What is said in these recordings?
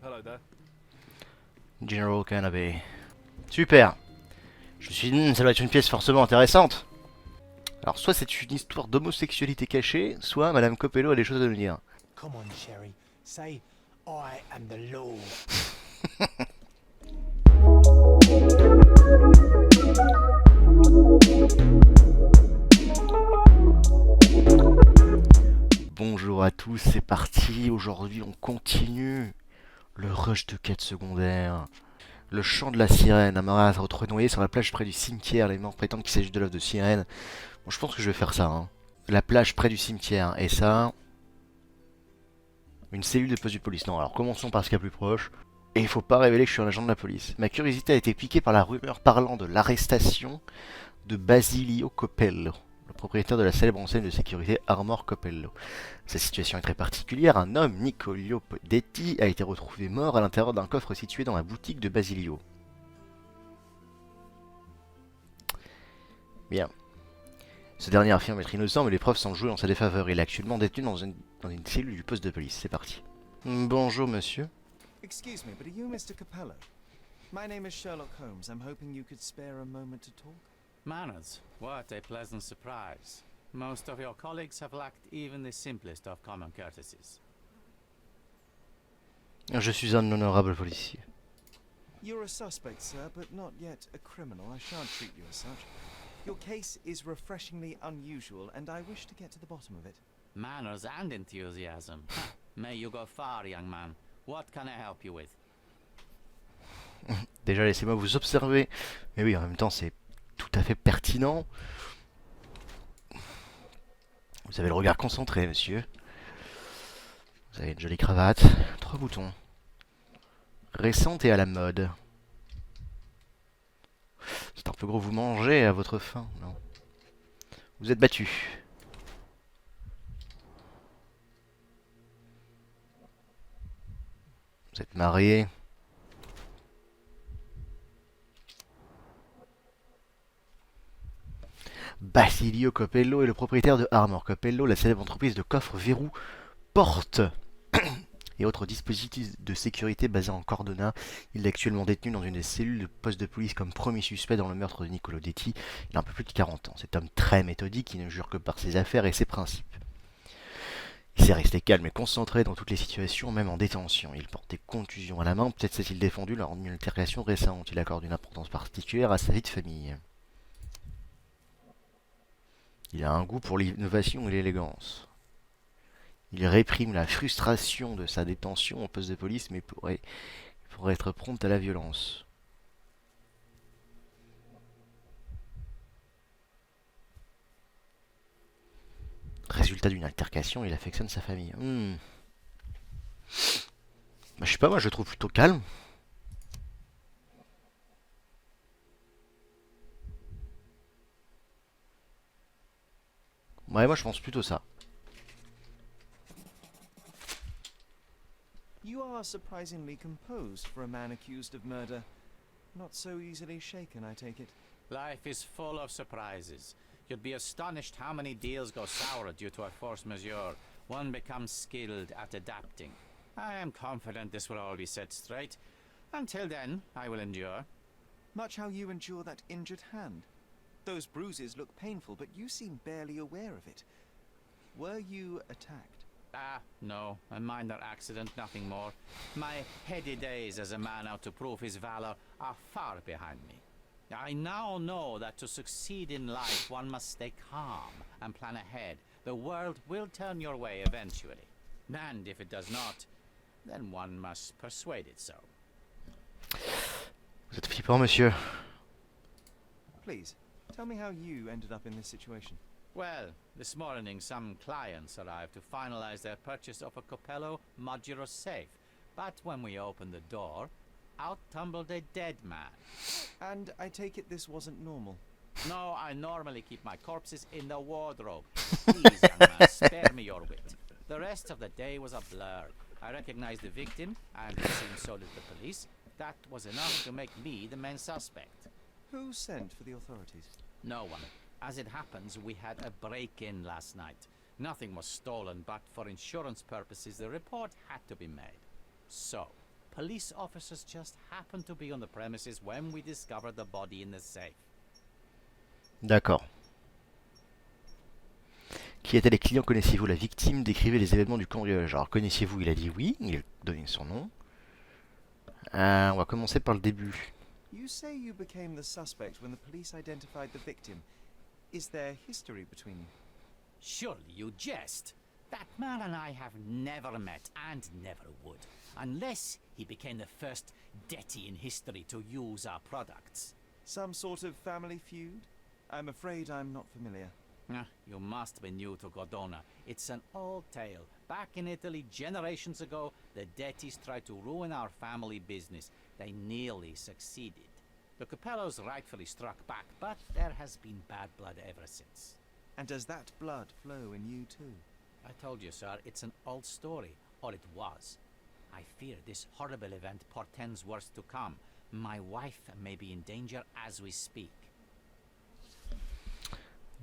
Hello there. General Canapé. Super. Je me suis dit, ça doit être une pièce forcément intéressante. Alors, soit c'est une histoire d'homosexualité cachée, soit Madame Coppello a des choses à nous dire. Come on, Sherry. Say, I am the law. Bonjour à tous, c'est parti. Aujourd'hui, on continue le rush de quête secondaire. Le chant de la sirène. Amoureux se retrouve noyé sur la plage près du cimetière. Les morts prétendent qu'il s'agit de l'œuvre de sirène. Bon, je pense que je vais faire ça. Hein. La plage près du cimetière. Et ça... Une cellule de poste de police. Non, alors commençons par ce qu'il y a plus proche. Et il faut pas révéler que je suis un agent de la police. Ma curiosité a été piquée par la rumeur parlant de l'arrestation de Basilio Coppello, le propriétaire de la célèbre enseigne de sécurité Armor Coppello. Sa situation est très particulière. Un homme, Niccolò Detti, a été retrouvé mort à l'intérieur d'un coffre situé dans la boutique de Basilio. Bien. Ce dernier affirme être innocent, mais les preuves semblent jouer en sa défaveur. Il est actuellement détenu dans une cellule du poste de police. C'est parti. Bonjour, monsieur. Excuse me, but are you Mr. Capello? My name is Sherlock Holmes. I'm hoping you could spare a moment to talk. Manners, what a pleasant surprise. Most of your colleagues have lacked even the simplest of common courtesies. Je suis un honorable policier. You're a suspect, sir, but not yet a criminal. I shan't treat you as such. Your case is refreshingly unusual, and I wish to get to the bottom of it. Manners and enthusiasm. May you go far, young man. What can I help you with? Déjà, laissez-moi vous observer. Mais oui, en même temps, c'est tout à fait pertinent. Vous avez le regard concentré, monsieur. Vous avez une jolie cravate. 3 boutons. Récente et à la mode. C'est un peu gros, vous mangez à votre faim, non? Vous êtes battu. Vous êtes marié. Basilio Coppello est le propriétaire de Armor Coppello, la célèbre entreprise de coffres, verrous, portes et autres dispositifs de sécurité basés en Cordona. Il est actuellement détenu dans une des cellules de poste de police comme premier suspect dans le meurtre de Niccolò Detti. Il a un peu plus de 40 ans. Cet homme très méthodique qui ne jure que par ses affaires et ses principes. Il s'est resté calme et concentré dans toutes les situations, même en détention. Il porte des contusions à la main, peut-être s'est-il défendu lors d'une altercation récente. Il accorde une importance particulière à sa vie de famille. Il a un goût pour l'innovation et l'élégance. Il réprime la frustration de sa détention au poste de police, mais pourrait être prompt à la violence. Résultat d'une altercation, il affectionne sa famille. Bah, je sais pas, moi je le trouve plutôt calme. Ouais, moi je pense plutôt ça. You are surprisingly composed for a man accused of murder. Not so easily shaken, I take it. Life is full of surprises. You'd be astonished how many deals go sour due to a force majeure. One becomes skilled at adapting. I am confident this will all be set straight. Until then, I will endure. Much how you endure that injured hand. Those bruises look painful, but you seem barely aware of it. Were you attacked? Ah, no, a minor accident, nothing more. My heady days as a man out to prove his valor are far behind me. I now know that to succeed in life one must stay calm and plan ahead. The world will turn your way eventually. And if it does not, then one must persuade it so. Vous êtes flippant, monsieur. Please, tell me how you ended up in this situation. Well, this morning some clients arrived to finalize their purchase of a Coppello modular safe. But when we opened the door, out tumbled a dead man. And I take it this wasn't normal. No, I normally keep my corpses in the wardrobe. Please, young man, spare me your wit. The rest of the day was a blur. I recognized the victim, and it seems so did the police. That was enough to make me the main suspect. Who sent for the authorities? No one. As it happens, we had a break-in last night. Nothing was stolen, but for insurance purposes, the report had to be made. So, police officers just happened to be on the premises when we discovered the body in the safe. D'accord. Qui étaient les clients? Connaissiez-vous la victime? Décrivez les événements du cambriolage. Alors, connaissiez-vous? Il a dit oui, il a donné son nom. On va commencer par le début. You say you became the suspect when the police identified the victim. Is there history between you? Surely you jest. That man and I have never met and never would, unless he became the first deity in history to use our products. Some sort of family feud? I'm afraid I'm not familiar. You must be new to Godona. It's an old tale. Back in Italy, generations ago, the deities tried to ruin our family business. They nearly succeeded. The Capellos rightfully struck back, but there has been bad blood ever since. And does that blood flow in you too? I told you, sir, it's an old story, or it was. I fear this horrible event portends worse to come. My wife may be in danger as we speak.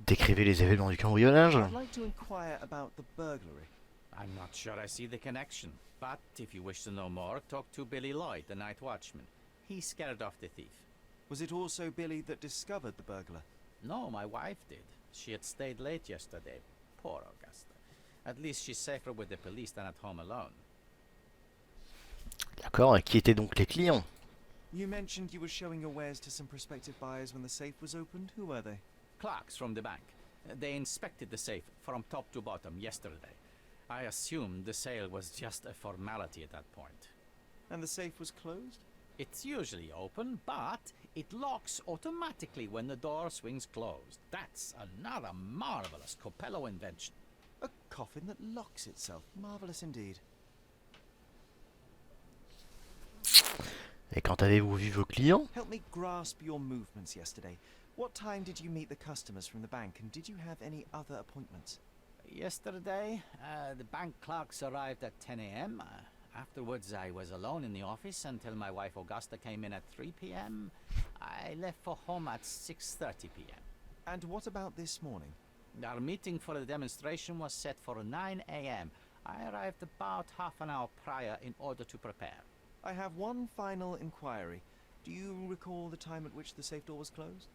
Décrivez les événements du cambriolage. I'd like to inquire about the burglary. I'm not sure I see the connection, but if you wish to know more, talk to Billy Lloyd, the night watchman. He scared off the thief. Was it also Billy that discovered the burglar? No, my wife did. She had stayed late yesterday. Poor Augusta. At least she's safer with the police than at home alone. D'accord, et qui étaient donc les clients? You mentioned you were showing your wares to some prospective buyers when the safe was opened. Who were they? Clerks from the bank. They inspected the safe from top to bottom yesterday. I assumed the sale was just a formality at that point. And the safe was closed? It's usually open, but it locks automatically when the door swings closed. That's another marvelous Capello invention. A coffin that locks itself. Marvelous indeed. Et quand avez-vous vu vos clients? Help me grasp your movements yesterday. What time did you meet the customers from the bank, and did you have any other appointments? Yesterday, the bank clerks arrived at 10 a.m. Afterwards, I was alone in the office until my wife Augusta came in at 3 p.m. I left for home at 6:30 p.m. And what about this morning? Our meeting for the demonstration was set for 9 a.m. I arrived about half an hour prior in order to prepare. I have one final inquiry. Do you recall the time at which the safe door was closed?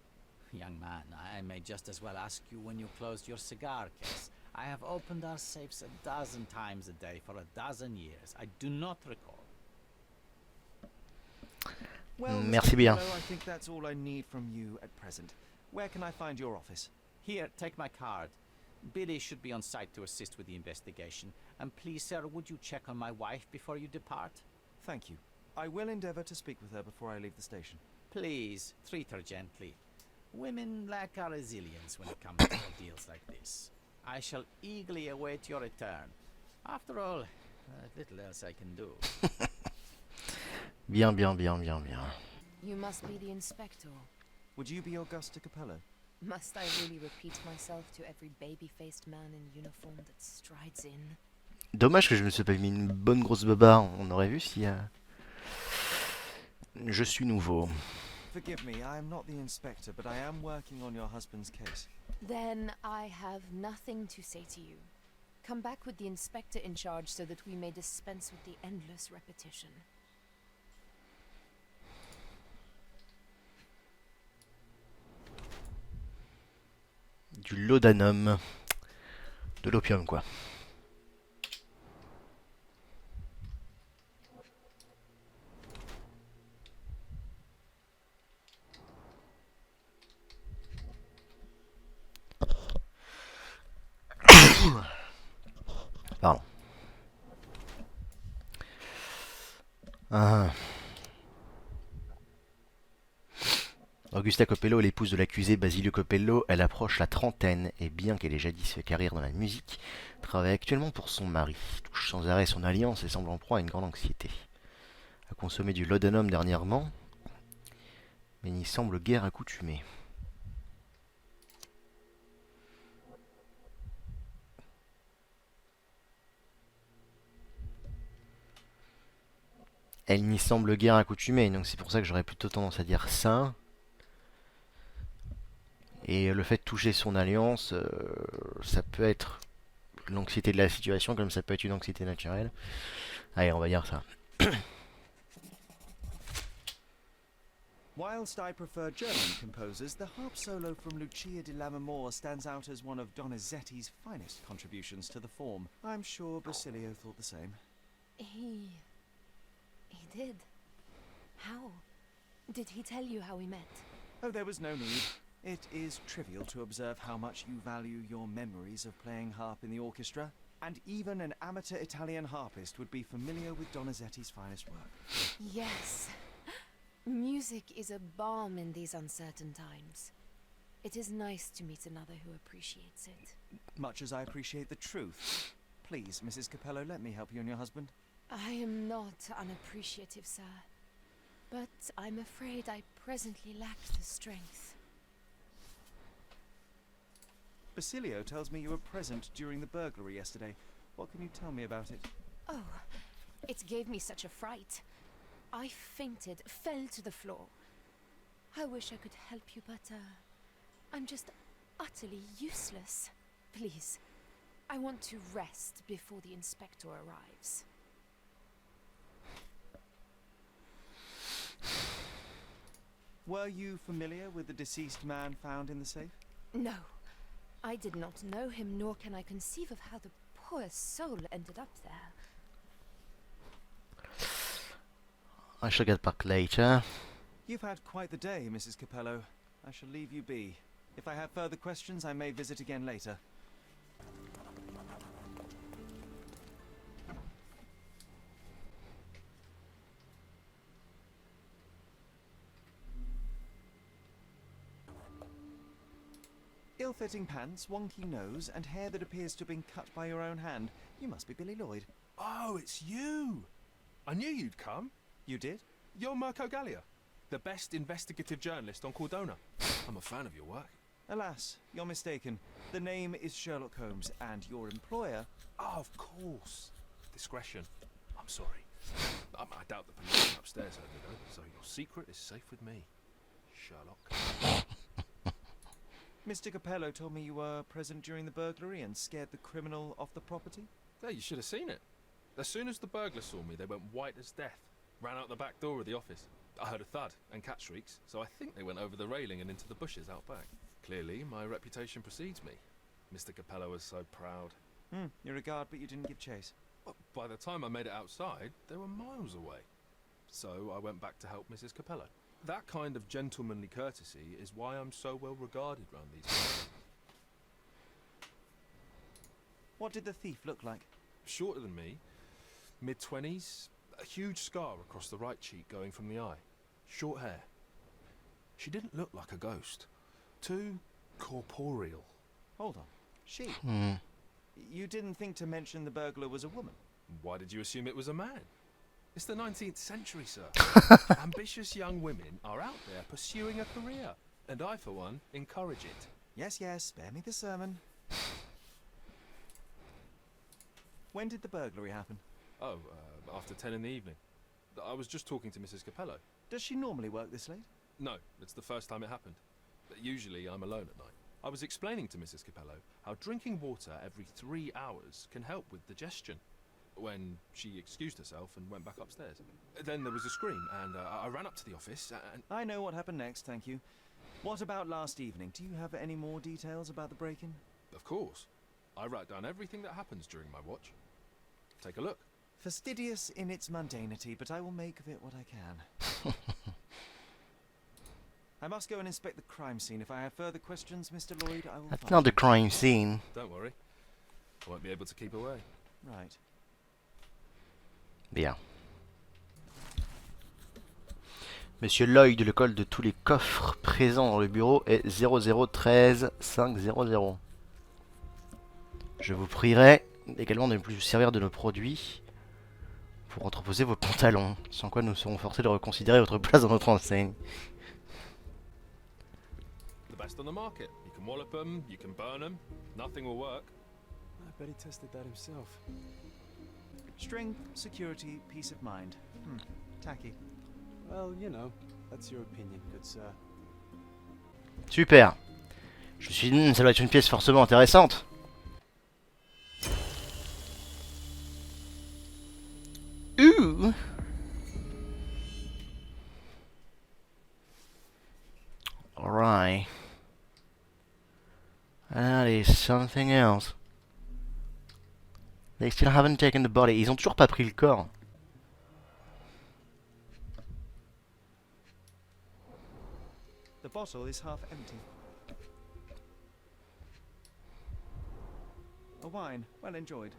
Young man, I may just as well ask you when you closed your cigar case. I have opened our safes a dozen times a day for a dozen years. I do not recall. Well, Merci Mr. bien. Capello, I think that's all I need from you at present. Where can I find your office? Here, take my card. Billy should be on site to assist with the investigation. And please, sir, would you check on my wife before you depart? Thank you. I will endeavor to speak with her before I leave the station. Please, treat her gently. Women lack our resilience when it comes to ordeals like this. I shall eagerly await your return. After all, little else I can do. Bien, bien, bien, bien, bien. You must be the inspector. Would you be Augusta Capello? Must I really repeat myself to every baby-faced man in uniform that strides in? Dommage que je me suis pas mis une bonne grosse babarre. On aurait vu si... Je suis nouveau. Forgive me, I am not the inspector, but I am working on your husband's case. Then I have nothing to say to you. Come back with the inspector in charge so that we may dispense with the endless repetition. Du laudanum. De l'opium, quoi. Pardon. Ah. Augusta Capello est l'épouse de l'accusé Basilio Capello. Elle approche la trentaine et bien qu'elle ait jadis fait carrière dans la musique, travaille actuellement pour son mari. Touche sans arrêt son alliance et semble en proie à une grande anxiété. A consommé du laudanum dernièrement, mais n'y semble guère accoutumée. Elle n'y semble guère accoutumée, donc c'est pour ça que j'aurais plutôt tendance à dire ça. Et le fait de toucher son alliance, ça peut être l'anxiété de la situation, comme ça peut être une anxiété naturelle. Allez, on va dire ça. Whilst I prefer German composers, the harp solo from Lucia di Lammermoor stands out as one of Donizetti's finest contributions to the form. I'm sure Basilio thought the same. He did. How? Did he tell you how we met? Oh, there was no need. It is trivial to observe how much you value your memories of playing harp in the orchestra, and even an amateur Italian harpist would be familiar with Donizetti's finest work. Yes. Music is a balm in these uncertain times. It is nice to meet another who appreciates it. Much as I appreciate the truth. Please, Mrs. Capello, let me help you and your husband. I am not unappreciative, sir. But I'm afraid I presently lack the strength. Basilio tells me you were present during the burglary yesterday. What can you tell me about it? Oh, it gave me such a fright. I fainted, fell to the floor. I wish I could help you, but I'm just utterly useless. Please, I want to rest before the inspector arrives. Were you familiar with the deceased man found in the safe? No, I did not know him, nor can I conceive of how the poor soul ended up there. I shall get back later. You've had quite the day, Mrs. Capello. I shall leave you be. If I have further questions, I may visit again later. Ill-fitting pants, wonky nose, and hair that appears to have been cut by your own hand. You must be Billy Lloyd. Oh, it's you! I knew you'd come. You did? You're Mirko Gallia, the best investigative journalist on Cordona. I'm a fan of your work. Alas, you're mistaken. The name is Sherlock Holmes, and your employer... Oh, of course. Discretion. I'm sorry. I doubt the police are upstairs over there, so your secret is safe with me, Sherlock. Mr. Capello told me you were present during the burglary and scared the criminal off the property? Yeah, you should have seen it. As soon as the burglars saw me, they went white as death. Ran out the back door of the office. I heard a thud and cat shrieks, so I think they went over the railing and into the bushes out back. Clearly, my reputation precedes me. Mr. Capello was so proud. You're a guard, but you didn't give chase. But by the time I made it outside, they were miles away. So I went back to help Mrs. Capello. That kind of gentlemanly courtesy is why I'm so well regarded round these parts. What did the thief look like? Shorter than me, mid-20s, a huge scar across the right cheek going from the eye. Short hair. She didn't look like a ghost. Too corporeal. Hold on. She? Hmm. You didn't think to mention the burglar was a woman? Why did you assume it was a man? It's the 19th century, sir. Ambitious young women are out there pursuing a career, and I, for one, encourage it. Yes, spare me the sermon. When did the burglary happen? Oh, after 10 in the evening. I was just talking to Mrs. Capello. Does she normally work this late? No, it's the first time it happened. Usually I'm alone at night. I was explaining to Mrs. Capello how drinking water every 3 hours can help with digestion. When she excused herself and went back upstairs. Then there was a scream, and I ran up to the office, and... I know what happened next, thank you. What about last evening? Do you have any more details about the break-in? Of course. I write down everything that happens during my watch. Take a look. Fastidious in its mundanity, but I will make of it what I can. I must go and inspect the crime scene. If I have further questions, Mr. Lloyd, I will That's find not the you. crime scene. Don't worry. I won't be able to keep away. Right. Bien. Monsieur Lloyd, le code de tous les coffres présents dans le bureau est 0013500. Je vous prierai également de ne plus vous servir de nos produits pour entreposer vos pantalons, sans quoi nous serons forcés de reconsidérer votre place dans notre enseigne. The best on the market. You can wallop them, you can burn them. Nothing will work. I bet he tested that himself. Strength, security, peace of mind. Tacky. Well, you know, that's your opinion, good sir. Super. Je me suis dit, ça doit être une pièce forcément intéressante. Alright. That is something else. They still haven't taken the body. Ils ont toujours pas pris le corps. The bottle is half empty. A wine, well enjoyed.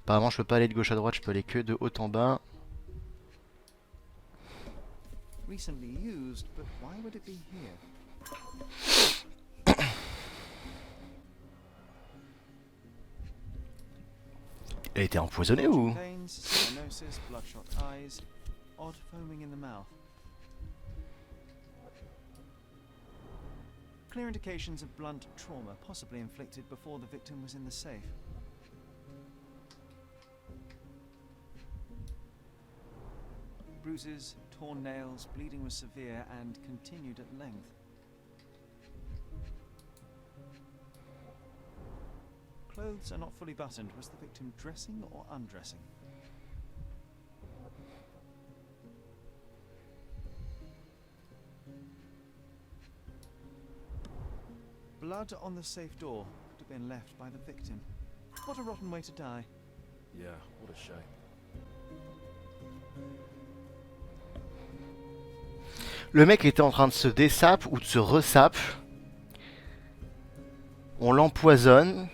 Apparemment, je peux pas aller de gauche à droite, je peux aller que de haut en bas. Recently used, but why would it be here? Elle a été empoisonnée ou? Veins, cyanosis, bloodshot eyes, odd foaming in the mouth. Clear indications of blunt trauma, possibly inflicted before the victim was in the safe. Bruises, torn nails, bleeding was severe and continued at length. Clothes are not fully buttoned. Was the victim dressing or undressing? Blood on the safe door could have been left by the victim. What a rotten way to die. Yeah, what a shame. Le mec était en train de se dessape ou de se ressape. On l'empoisonne.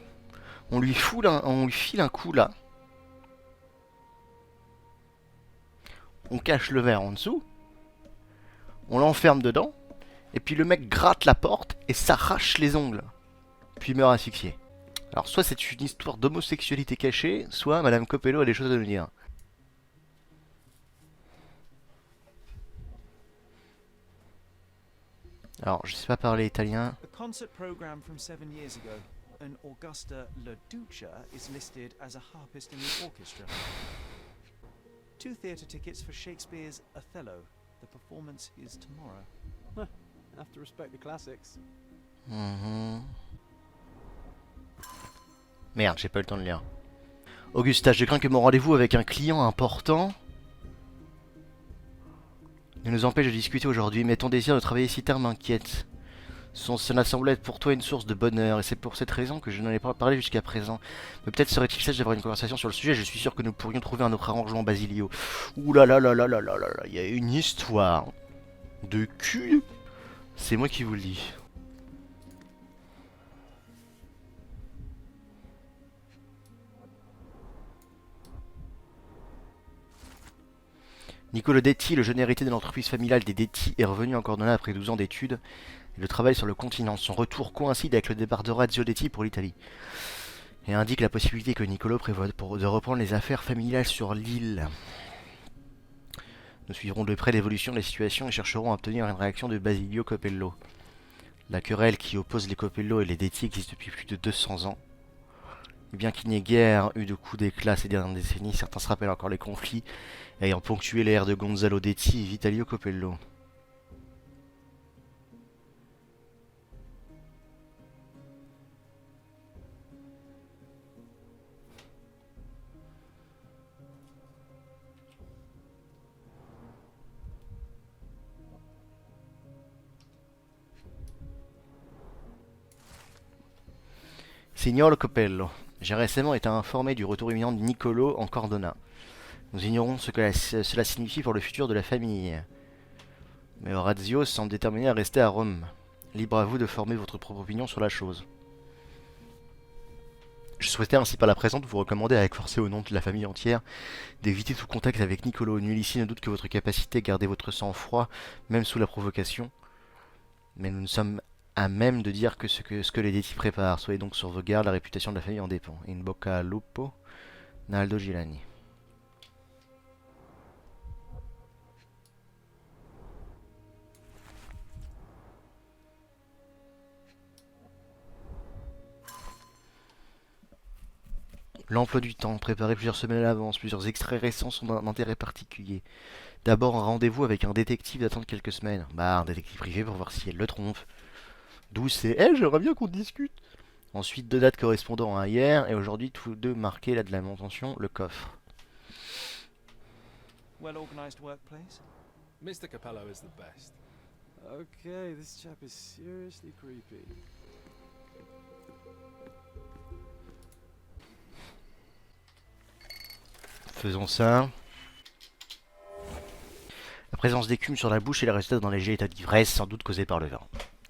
On lui file un coup là. On cache le verre en dessous. On l'enferme dedans. Et puis le mec gratte la porte et s'arrache les ongles. Puis meurt asphyxié. Alors soit c'est une histoire d'homosexualité cachée, soit Madame Coppello a des choses à nous dire. Alors, je sais pas parler italien. A concert program from 7 years ago. An Augusta LaDuca is listed as a harpist in the orchestra. 2 theatre tickets for Shakespeare's Othello. The performance is tomorrow. Have to respect the classics. Merde, j'ai pas eu le temps de lire. Augusta, je crains que mon rendez-vous avec un client important ne nous empêche de discuter aujourd'hui, mais ton désir de travailler ici tard m'inquiète. Cela semble être pour toi une source de bonheur, et c'est pour cette raison que je n'en ai pas parlé jusqu'à présent. Mais peut-être serait-il sage d'avoir une conversation sur le sujet, je suis sûr que nous pourrions trouver un autre arrangement, Basilio. Ouh là là là là là là là là, il y a une histoire de cul. C'est moi qui vous le dis. Niccolo Detti, le jeune héritier de l'entreprise familiale des Detti, est revenu en Cordona après 12 ans d'études et de travail sur le continent. Son retour coïncide avec le départ d'Orazio Detti pour l'Italie et indique la possibilité que Niccolo prévoit de reprendre les affaires familiales sur l'île. Nous suivrons de près l'évolution de la situation et chercherons à obtenir une réaction de Basilio Coppello. La querelle qui oppose les Coppello et les Detti existe depuis plus de 200 ans. Et bien qu'il n'y ait guère eu de coups d'éclat ces dernières décennies, certains se rappellent encore les conflits ayant ponctué l'ère de Gonzalo Detti et Vitalio Coppello. Signor Coppello, j'ai récemment été informé du retour imminent de Niccolo en Cordona. Nous ignorons ce que cela signifie pour le futur de la famille. Mais Orazio semble déterminé à rester à Rome. Libre à vous de former votre propre opinion sur la chose. Je souhaitais ainsi par la présente vous recommander avec force au nom de la famille entière d'éviter tout contact avec Niccolo. Nul ici ne doute que votre capacité à garder votre sang-froid, même sous la provocation. Mais nous ne sommes à même de dire que ce que les Detti préparent. Soyez donc sur vos gardes, la réputation de la famille en dépend. In bocca al lupo, Naldo Gilani. L'emploi du temps, préparé plusieurs semaines à l'avance, plusieurs extraits récents sont d'un intérêt particulier. D'abord un rendez-vous avec un détective d'attendre quelques semaines. Bah, un détective privé pour voir si elle le trompe. D'où c'est « Eh, j'aimerais bien qu'on discute !» Ensuite, 2 dates correspondant à hier, et aujourd'hui, tous deux marqués là de la mention, le coffre. Well organized workplace? Mr. Capello is the best. Okay, this chap is seriously creepy. Faisons ça. La présence d'écume sur la bouche et le résultat d'un léger état d'ivresse, sans doute causé par le vin.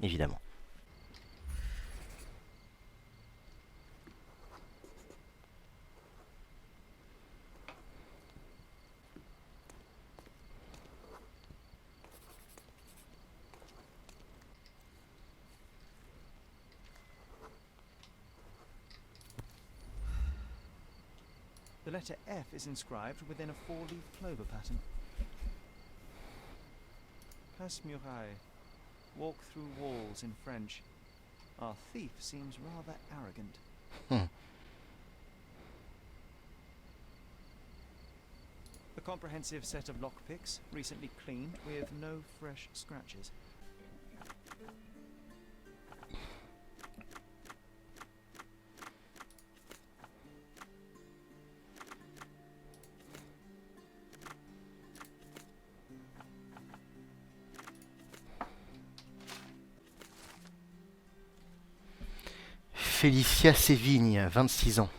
Évidemment. The letter F is inscribed within a 4-leaf clover pattern. Passe-muraille. Walk through walls in French. Our thief seems rather arrogant. A comprehensive set of lockpicks, recently cleaned with no fresh scratches. Félicia Sévigne, 26 ans.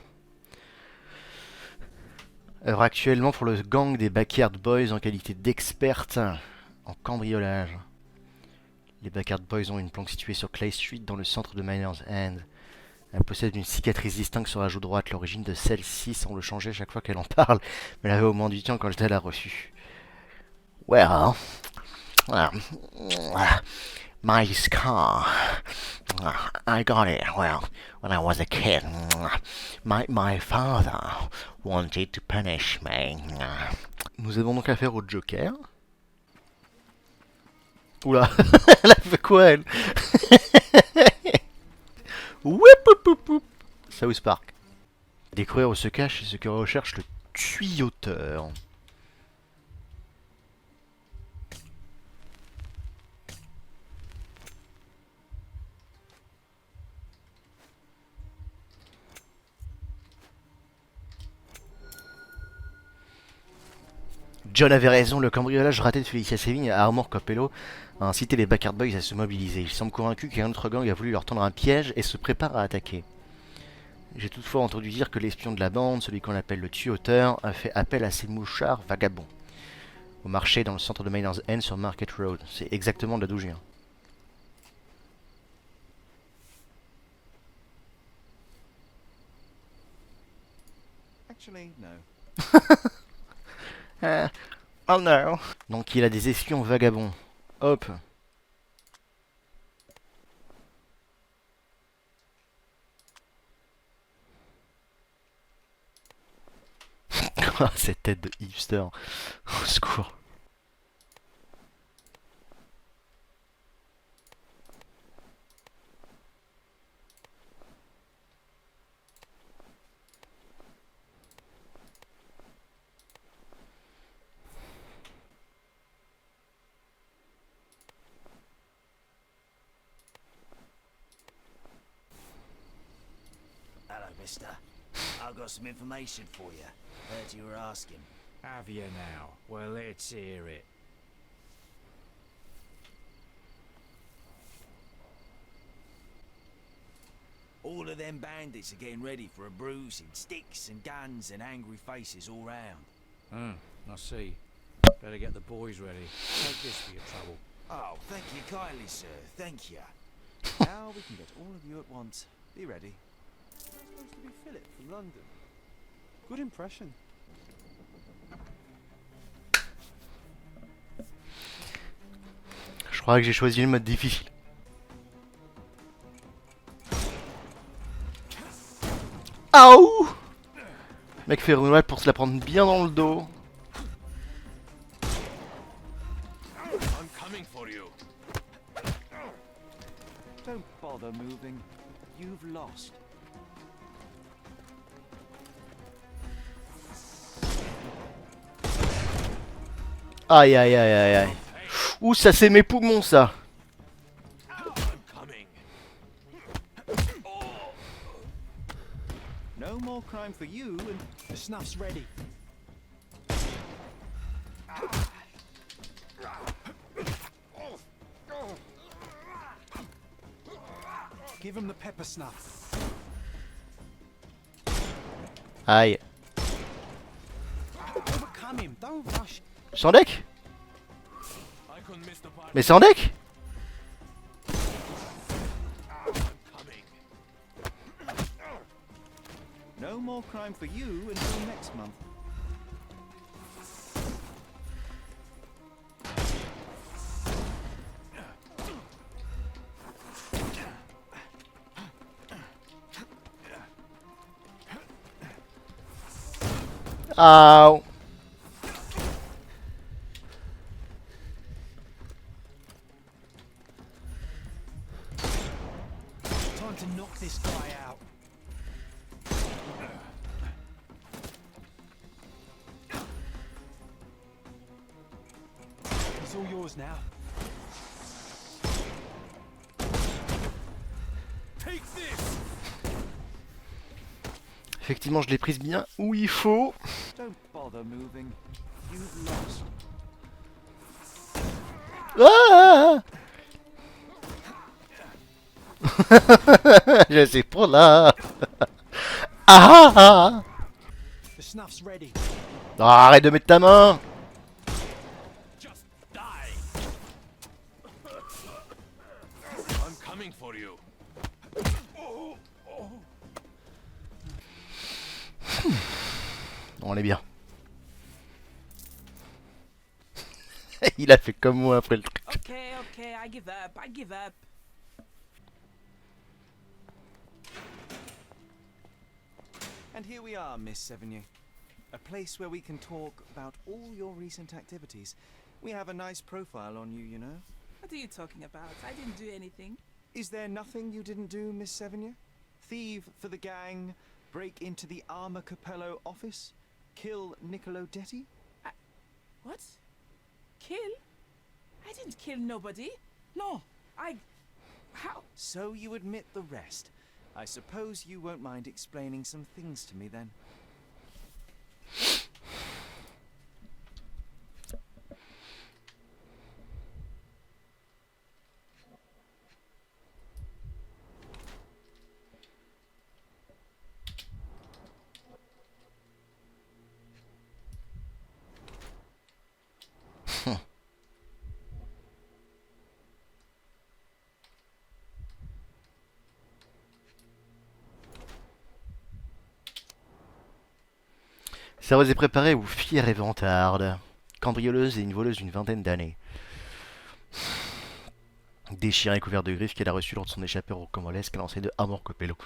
Œuvre actuellement pour le gang des Backyard Boys en qualité d'experte en cambriolage. Les Backyard Boys ont une planque située sur Clay Street dans le centre de Miner's End. Elle possède une cicatrice distincte sur la joue droite. L'origine de celle-ci semble changer chaque fois qu'elle en parle, mais elle avait au moins du temps quand je l'a reçue. Well, my scar. I got it, well, when I was a kid. My father wanted to punish me. Nous avons donc affaire au Joker. Oula, elle a fait quoi, elle? Oup, oup, oup, oup. South Park. Découvrir où se cache ce que recherche le tuyauteur. John avait raison, le cambriolage raté de Félicia Sévigne à Amoureux Capello a incité les Backyard Boys à se mobiliser. Il semble convaincu qu'un autre gang a voulu leur tendre un piège et se prépare à attaquer. J'ai toutefois entendu dire que l'espion de la bande, celui qu'on appelle le tuyauteur, a fait appel à ces mouchards vagabonds. Au marché dans le centre de Miner's End sur Market Road. C'est exactement de là d'où je viens. Actually, no. Oh no. Donc il a des espions vagabonds. Hop. Cette tête de hipster. Au secours. Hello, mister. I've got some information for you. Heard you were asking. Have you now? Well, let's hear it. All of them bandits are getting ready for a bruising. Sticks and guns and angry faces all round. I see. Better get the boys ready. Take this for your trouble. Oh, thank you kindly, sir. Thank you. Now we can get all of you at once. Be ready. Supposed to be Philip from London. Good impression. Je crois que j'ai choisi le mode difficile. Aouh! Le mec fait roulade pour se la prendre bien dans le dos. I'm coming for you. Don't bother moving. You've lost. Aïe aïe aïe aïe aïe. Ouh, ça c'est mes poumons ça. I'm coming. No more crime for you and The snuff's ready. Give him the pepper snuff. Aïe. Overcome him. Don't rush. Sans deck? Mais sans deck? no more crime for you until next month. Ow. Time to knock this guy out. He's all yours now. Take this. Effectivement, je l'ai prise bien où il faut. Don't bother moving. You've lost. Ah. Je suis pour là. Ah. The snuff's ready. Ah, arrête de mettre ta main. Just die. I'm coming for you. On est bien. Il a fait comme moi après le truc. Okay, okay, I give up, I give up. And here we are, Miss Sevigny. A place where we can talk about all your recent activities. We have a nice profile on you, you know. What are you talking about? I didn't do anything. Is there nothing you didn't do, Miss Sevigny? Thieve for the gang, break into the Armor Capello office, kill Niccolo Detti? What? Kill? I didn't kill nobody. No, How? So you admit the rest. I suppose you won't mind explaining some things to me then. Serveuse est préparée ou fière et vantarde. Cambrioleuse et une voleuse d'une vingtaine d'années. Déchirée et couverte de griffes qu'elle a reçue lors de son échappée rocambolesque à l'enseigne de Amoureux Copello.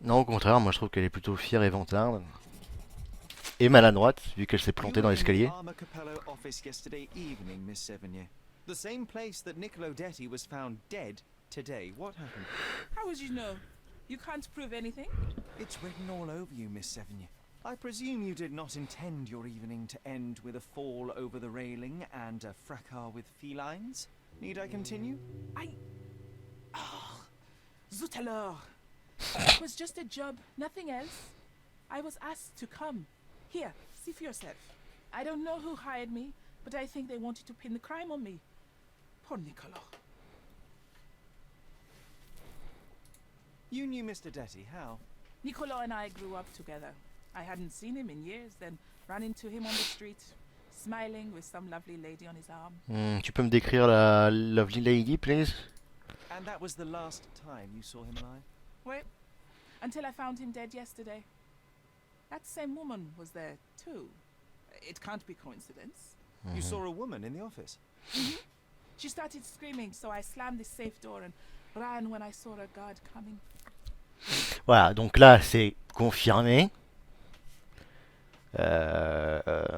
Non, au contraire, moi je trouve qu'elle est plutôt fière et vantarde. Et maladroite, vu qu'elle s'est plantée dans l'escalier. Armor Capello office yesterday evening, Miss Sevigny. The same place that Niccolo Detti was found dead today. What happened? How would you know? You can't prove anything? It's written all over you, Miss Sevigny. I presume you did not intend your evening to end with a fall over the railing and a fracas with felines. Need I continue? Oh, zut alors. It was just a job, nothing else. I was asked to come. Here, see for yourself. I don't know who hired me, but I think they wanted to pin the crime on me. Poor Niccolo. You knew Mr. Detti, how? Niccolo and I grew up together. I hadn't seen him in years, then ran into him on the street, smiling with some lovely lady on his arm. Tu peux me décrire la lovely lady, please? And that was the last time you saw him alive? Well, until I found him dead yesterday. That same woman was there too. It can't be coincidence. You saw a woman in the office? She started screaming, so I slammed the safe door and ran when I saw a guard coming. Voilà, donc là c'est confirmé.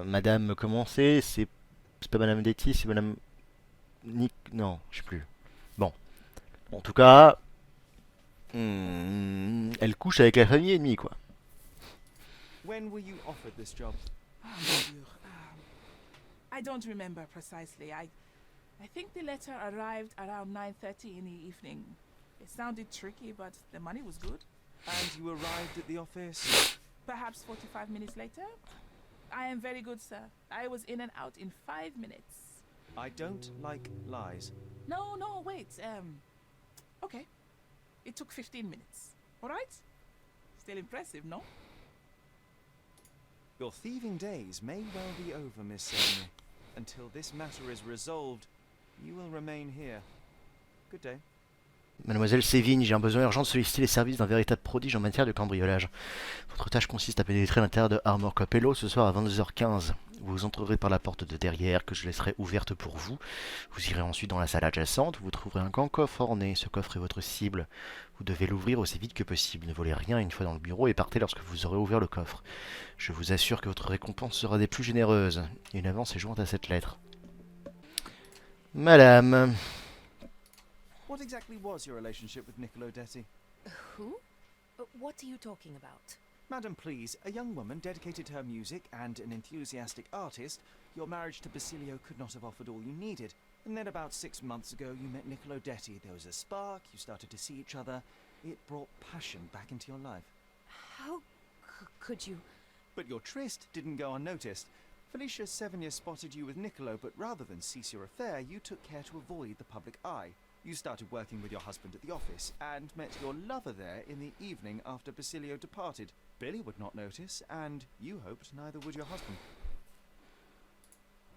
Madame, comment c'est C'est pas Madame Detty, c'est Madame... Nick... Non, je sais plus. Bon. En tout cas... elle couche avec la famille ennemie, quoi. When were you offered this job? Oh, mon Dieu. I don't remember precisely. I think the letter arrived around 9:30 in the evening. It sounded tricky, but the money was good. And you arrived at the office? Perhaps 45 minutes later? I am very good, sir. I was in and out in 5 minutes. I don't like lies. No, wait. Okay. It took 15 minutes. All right? Still impressive, no? Your thieving days may well be over, Miss Samuel. Until this matter is resolved, you will remain here. Good day. Mademoiselle Sévigne, j'ai un besoin urgent de solliciter les services d'un véritable prodige en matière de cambriolage. Votre tâche consiste à pénétrer l'intérieur de Amoureux Capello ce soir à 22h15. Vous entrerez par la porte de derrière que je laisserai ouverte pour vous. Vous irez ensuite dans la salle adjacente, vous trouverez un grand coffre orné. Ce coffre est votre cible. Vous devez l'ouvrir aussi vite que possible. Ne volez rien une fois dans le bureau et partez lorsque vous aurez ouvert le coffre. Je vous assure que votre récompense sera des plus généreuses. Une avance est jointe à cette lettre. Madame... What exactly was your relationship with Niccolo Detti? Who? What are you talking about? Madam, please, a young woman dedicated to her music and an enthusiastic artist, your marriage to Basilio could not have offered all you needed. And then about 6 months ago you met Niccolo Detti. There was a spark, you started to see each other. It brought passion back into your life. How could you? But your tryst didn't go unnoticed. Felicia Sevigny spotted you with Niccolo, but rather than cease your affair, you took care to avoid the public eye. You started working with your husband at the office and met your lover there in the evening after Basilio departed. Billy would not notice, and you hoped neither would your husband.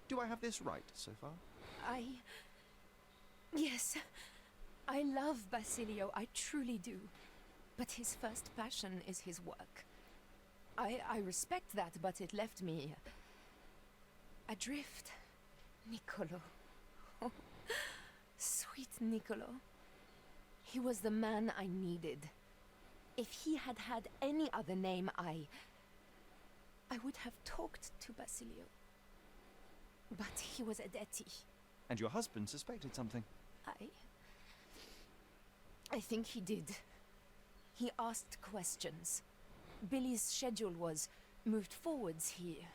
Do I have this right so far? Yes. I love Basilio, I truly do. But his first passion is his work. I respect that, but it left me adrift. Niccolo. Oh, sweet Niccolo. He was the man I needed. If he had had any other name, I would have talked to Basilio. But he was a Detti. And your husband suspected something. I think he did. He asked questions. Billy's schedule was moved forwards here.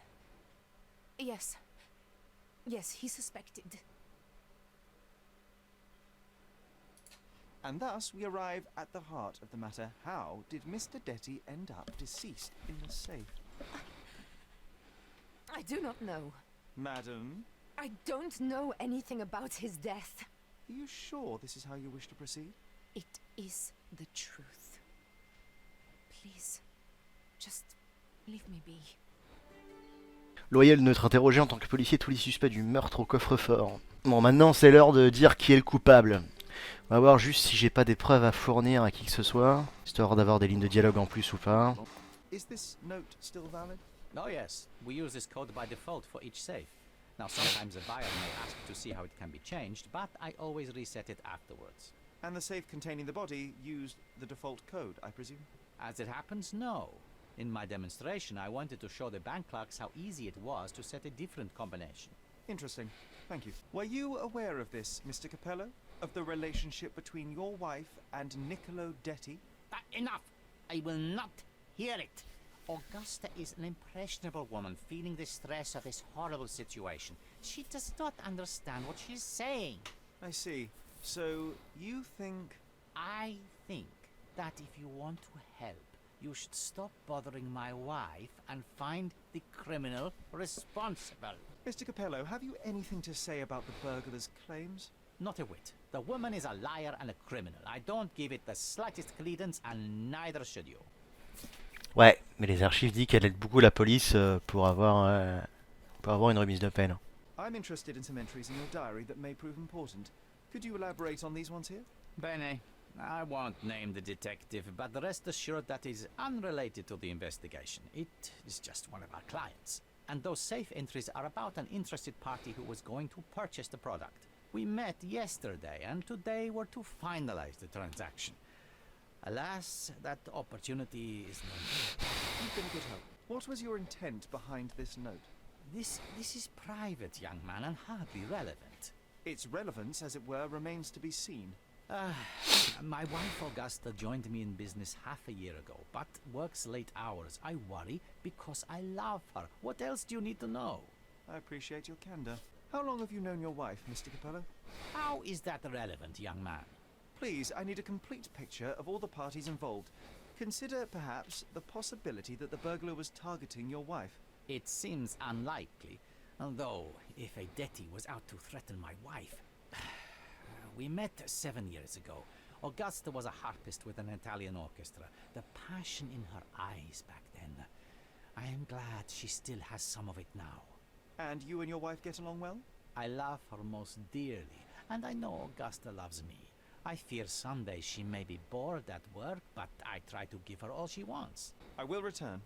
Yes, he suspected. And thus we arrive at the heart of the matter. How did Mr. Detti end up deceased in the safe? I do not know. Madam? I don't know anything about his death. Are you sure this is how you wish to proceed? It is the truth. Please, just leave me be. Loyal neutre, interrogé en tant que policier tous les suspects du meurtre au coffre-fort. Bon, maintenant c'est l'heure de dire qui est le coupable. On va voir juste si j'ai pas des preuves à fournir à qui que ce soit, histoire d'avoir des lignes de dialogue en plus ou pas. Is this note still valid? Oh yes, we use this code by default for each safe. Now sometimes a buyer may ask to see how it can be changed, but I always reset it afterwards. And the safe containing the body used the default code, I presume? As it happens, no. In my demonstration, I wanted to show the bank clerks how easy it was to set a different combination. Interesting. Thank you. Were you aware of this, Mr. Capello? Of the relationship between your wife and Niccolo Detti? Enough! I will not hear it. Augusta is an impressionable woman feeling the stress of this horrible situation. She does not understand what she's saying. I see. So, you think... I think that if you want to help, you should stop bothering my wife and find the criminal responsible. Mr. Capello, have you anything to say about the burglar's claims? Not a whit. The woman is a liar and a criminal. I don't give it the slightest credence, and neither should you. Ouais, mais les archives disent qu'elle aide beaucoup la police pour avoir une remise de peine. I'm interested in some entries in your diary that may prove important. Could you elaborate on these ones here? Bene. I won't name the detective, but rest assured that is unrelated to the investigation. It is just one of our clients. And those safe entries are about an interested party who was going to purchase the product. We met yesterday, and today we're to finalize the transaction. Alas, that opportunity is not here. You've been a good help. What was your intent behind this note? This is private, young man, and hardly relevant. Its relevance, as it were, remains to be seen. My wife Augusta joined me in business half a year ago, but works late hours. I worry because I love her. What else do you need to know? I appreciate your candor. How long have you known your wife, Mr. Capello? How is that relevant, young man? Please, I need a complete picture of all the parties involved. Consider, perhaps, the possibility that the burglar was targeting your wife. It seems unlikely, although if a Detti was out to threaten my wife... We met 7 years ago. Augusta was a harpist with an Italian orchestra. The passion in her eyes back then. I am glad she still has some of it now. And you and your wife get along well? I love her most dearly, and I know Augusta loves me. I fear someday she may be bored at work, but I try to give her all she wants. I will return.